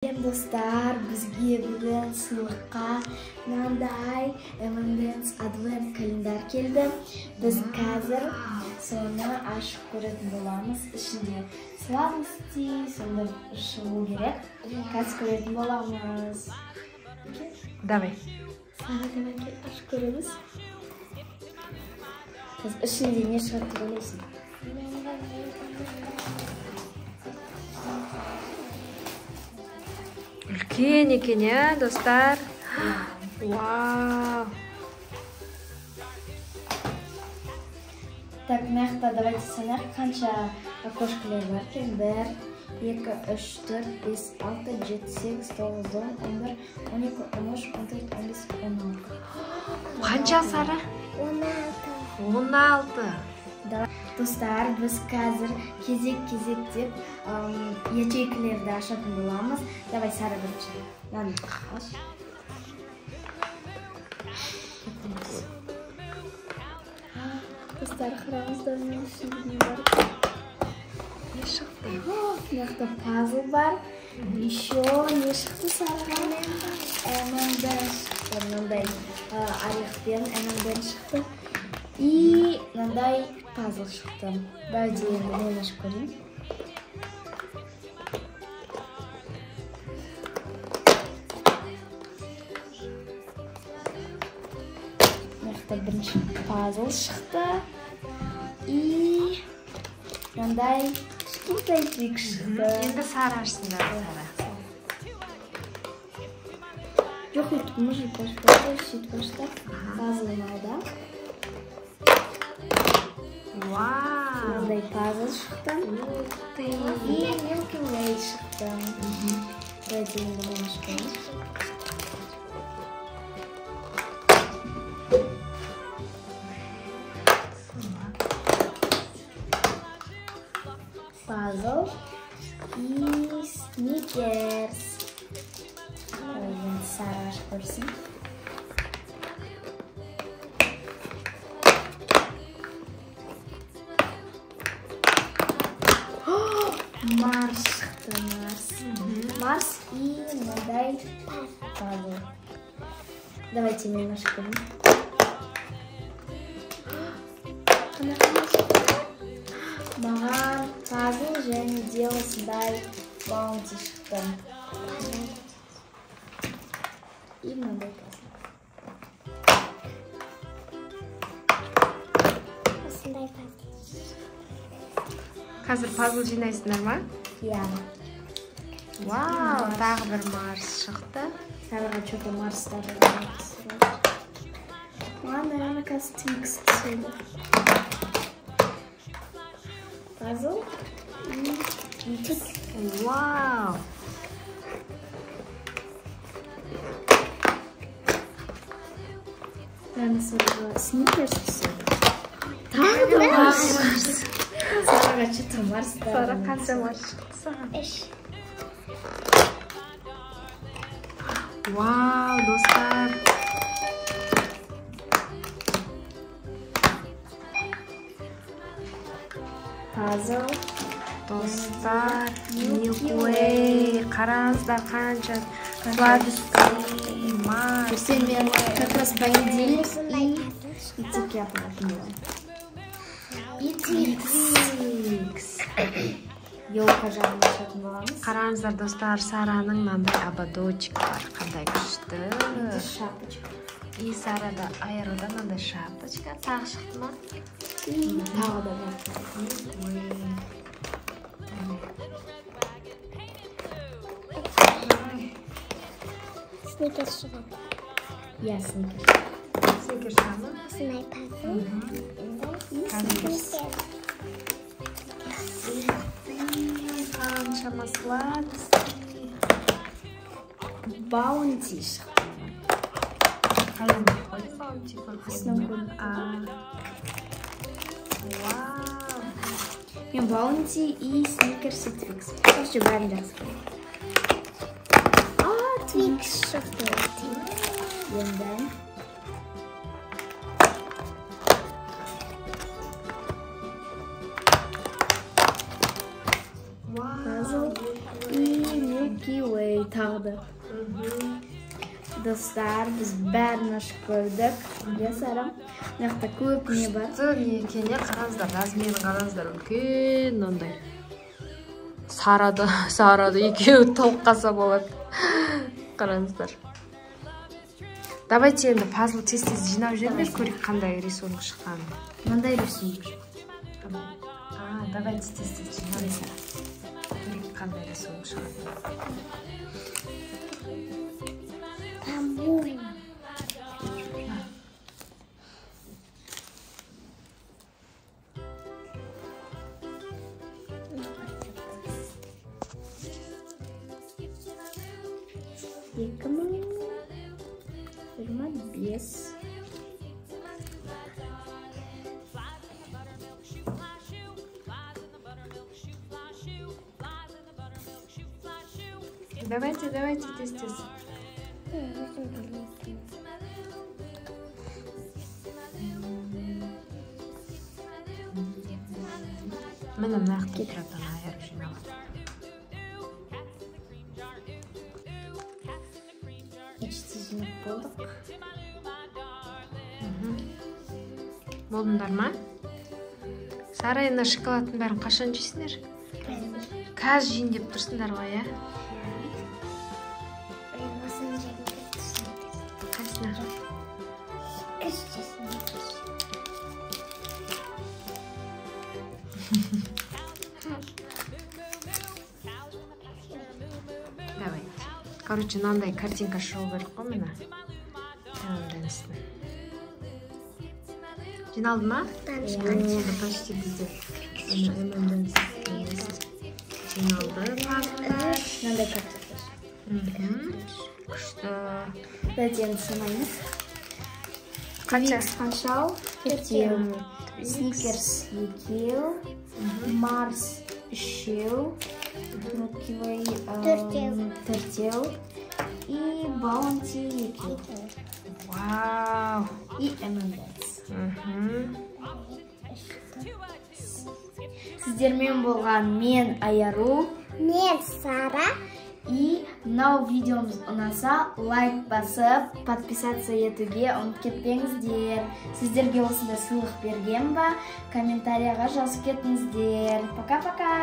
Dostlar, bizga bugun sınıfqa nanday M&M's Advent kalendar keldi. Biz hozir sonni ashib ko'rib bo'lamiz. Ishni slavnosti, sonda shivu kerak. Hozir ko'rib bo'lamiz. Давай. Давай ashib ko'ramiz. Biz ishni ne shart bo'laysan? Үлкен екен, ya, достар. Вау. Так, мягко, давайте санар qancha окошкалар бар ekan? 1, 2, 3, 4, 5, 6, 7, 8, 9, 10, 11, 12, 13, 14, 15, 16. Қанша сары? 16. Dostlar, biz hozir кезек deb ячейкаларды ашатын боламыз. Давай сары бірінші. Наны аш. Dostlar, қараңыздар, мен ішінде не бар? Не шықты? Мықты пазл бар. Еще не шықты сарыға? M&M's шықты. Мындай орехпен M&M's шықты. И мындай пазл шықты. Давайте енді мен ашып көрейін. Мықты бірінші пазл шықты. И мындай кішкентай трик шықты. Енді сары ашсыңдар, сары. Жоқ, өйтіп мұжып баштап, сөйтіп баштап, пазлын алды. Вау. Мындай пазл шықты. Ты. И Milky Way шықты. Давайте енді мен ашып көрейін. Пазл и Snickers. Енді сары ашып көрсін. Марс шықты, Марс. Марс и мындай пазл. Давайте мен ашып көрейін. Маған пазл және де осындай баунти шықты. И мындай пазл. Осындай пазл. Қазір пазл жинайсыңдар ма? Иә. Вау, тағы бір Марс шықты. Сабырға что-то Марстар бар. Наверное, кажется, Твикс отсюда. Пазл и Твикс. Вау. Наверное, Сникерс. Тағы да Марс. Сабырға что-то Марстар. Сары қанша Марс шықты саған? 5. Вау, достар. Пазл. Достар, Milky Way. Қараңыздар қанша сладостей, Марс. Все мен как раз понедельник и цукерки отмела. И Твикс. Елка жағын ашатын боламыз. Қараңыздар, достар, Сараның мынандай ободочек бар. Қандай күшті. Шапочка. И Сарада айырудан мынандай шапочка. Тағы шықты ма? Тағы да бар. Сникерс шығады. Иә, Сникерс. Сникерс шығады ма? Осындай пазл. Қаншама сладостей. Баунти шықты. Қайында қойды баунти Астынан көрініп. Вау. Мен Баунти и Сникерс и Твикс. Короче, бәрін жақсы көрем. Твикс шықты. Енді. Пазл и Milky Way. тағы да. Достар, біз бәрін ашып көрдік. Иә, Сара? Мынаақта көп не бар. Не екене қараңыздар, размерін қараңыздар, үлкен мынандай. Сарады екеуі толыққаса болады. Қараңыздар. Давайте енді пазл тез-тез жинап жіберіңдер, көрейік қандай рисунок шыққанын. Мынандай рисунок. Давайте тез-тез жинап. Көрейік қандай рисунок шыққанын. Бес. Давайте, тез-тез. Міне мынақты тұратын айырып жиналады. Жинап болдық. Болдыңдар ма? Сара, енді шоколадтың бәрін қашан жейсіңдер? Қазір жейін деп тұрсыңдар ғой, иә? Қайсына? Давай. Короче, мынандай картинка шығу керек қой мына. Жиналды ма? Болды, почти бізде. Жиналды. Мынандай картинка. Күшті. Бәден санаймыз. Қанша? 4. Сникерс 2. Марс 3. Milky 4. И Баунти 2. Вау! И M&M's. Сіздермен болған мен Аяру, мен Сара. И мынау видеомыз ұнаса, лайк басып, подписаться етуге ұмытып кетпеңіздер. Сіздерге осындай сыйлық берген ба? Комментарияға жазып кетіңіздер. Пока-пока!